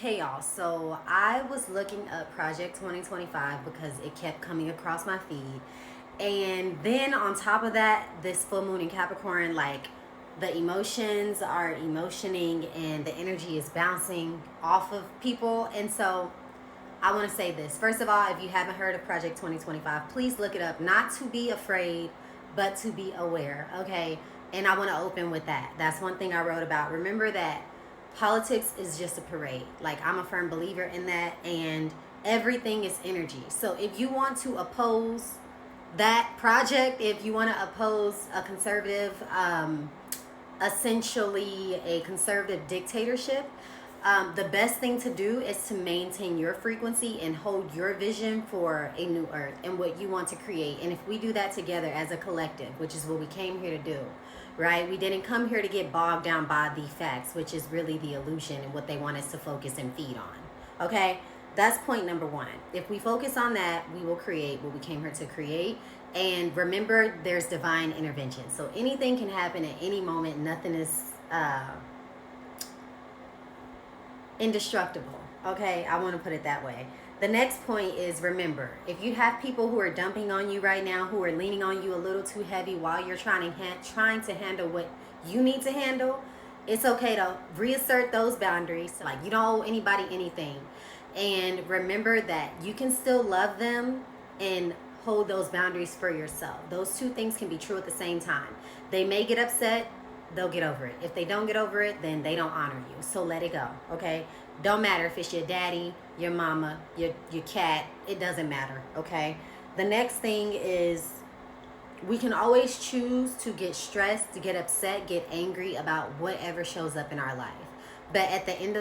Hey y'all, so I was looking up Project 2025 because it kept coming across my feed. And then on top of that, this full moon in Capricorn, like the emotions are emotioning and the energy is bouncing off of people. And so I want to say this. First of all, if you haven't heard of Project 2025, please look it up. Not to be afraid, but to be aware, okay? And I want to open with that. That's one thing I wrote about. Remember that politics is just a parade. Like, I'm a firm believer in that, and everything is energy. So if you want to oppose that project, if you want to oppose a conservative, essentially a conservative dictatorship, the best thing to do is to maintain your frequency and hold your vision for a new earth and what you want to create. And if we do that together as a collective, which is what we came here to do, right? We didn't come here to get bogged down by the facts, which is really the illusion and what they want us to focus and feed on. Okay? That's point number one. If we focus on that, we will create what we came here to create. And remember, there's divine intervention. So anything can happen at any moment. Nothing is indestructible. Okay? I want to put it that way. The next point is, remember, if you have people who are dumping on you right now, who are leaning on you a little too heavy while you're trying to handle what you need to handle, it's okay to reassert those boundaries. Like, you don't owe anybody anything. And remember that you can still love them and hold those boundaries for yourself. Those two things can be true at the same time. They may get upset, they'll get over it. If they don't get over it, then they don't honor you. So let it go, okay? Don't matter if it's your daddy, your mama, your cat. It doesn't matter, okay? The next thing is, we can always choose to get stressed, to get upset, get angry about whatever shows up in our life. But at the end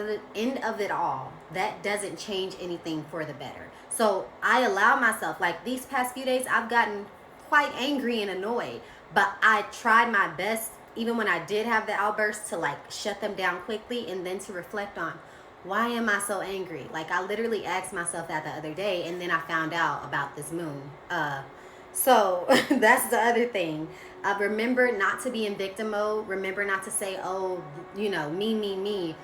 of it all, that doesn't change anything for the better. So I allow myself, like these past few days, I've gotten quite angry and annoyed. But I tried my best, even when I did have the outbursts, to like shut them down quickly and then to reflect on, why am I so angry? Like, I literally asked myself that the other day, and then I found out about this moon. So that's the other thing. Remember not to be in victim mode. Remember not to say, oh, you know, me.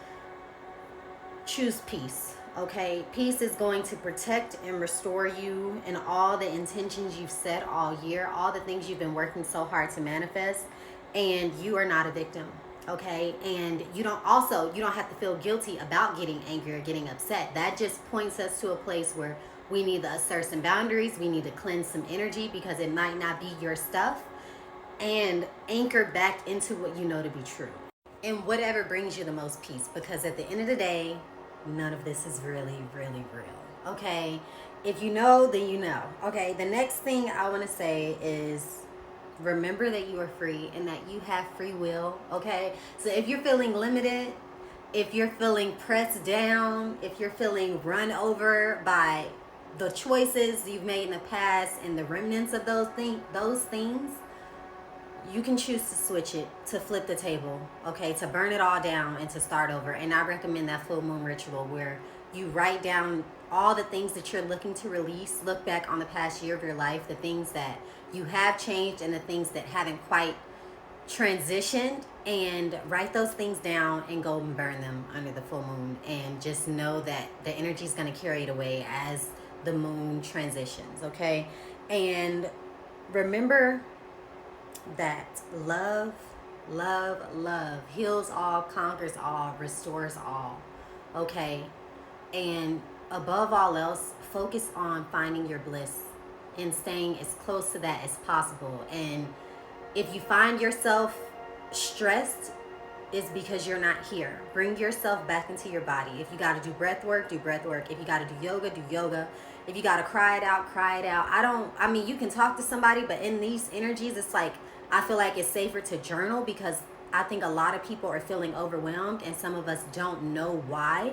Choose peace, okay? Peace is going to protect and restore you and all the intentions you've set all year, all the things you've been working so hard to manifest, and you are not a victim. Okay, and you don't have to feel guilty about getting angry or getting upset. That just points us to a place where we need to assert some boundaries. We need to cleanse some energy because it might not be your stuff, and anchor back into what you know to be true and whatever brings you the most peace, because at the end of the day, none of this is really real. Okay, if you know, then you know. Okay, the next thing I want to say is, remember that you are free and that you have free will, okay? So if you're feeling limited, if you're feeling pressed down, if you're feeling run over by the choices you've made in the past and the remnants of those things, you can choose to switch it, to flip the table, okay? To burn it all down and to start over. And I recommend that full moon ritual where you write down all the things that you're looking to release. Look back on the past year of your life, the things that you have changed and the things that haven't quite transitioned, and write those things down and go and burn them under the full moon. And just know that the energy is going to carry it away as the moon transitions, okay? And remember that love heals all, conquers all, restores all, okay? And above all else, focus on finding your bliss and staying as close to that as possible. And if you find yourself stressed, it's because you're not here. Bring yourself back into your body. If you got to do breath work, do breath work. If you got to do yoga. If you got to cry it out, cry it out. I mean, you can talk to somebody, but in these energies, it's like, I feel like it's safer to journal, because I think a lot of people are feeling overwhelmed and some of us don't know why.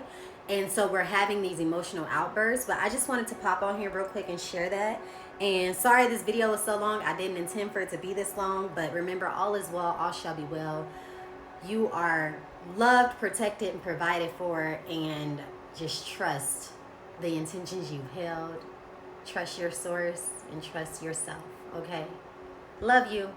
And so we're having these emotional outbursts. But I just wanted to pop on here real quick and share that. And sorry this video was so long. I didn't intend for it to be this long. But remember, all is well, all shall be well. You are loved, protected, and provided for. And just trust the intentions you've held. Trust your source and trust yourself, okay? Love you.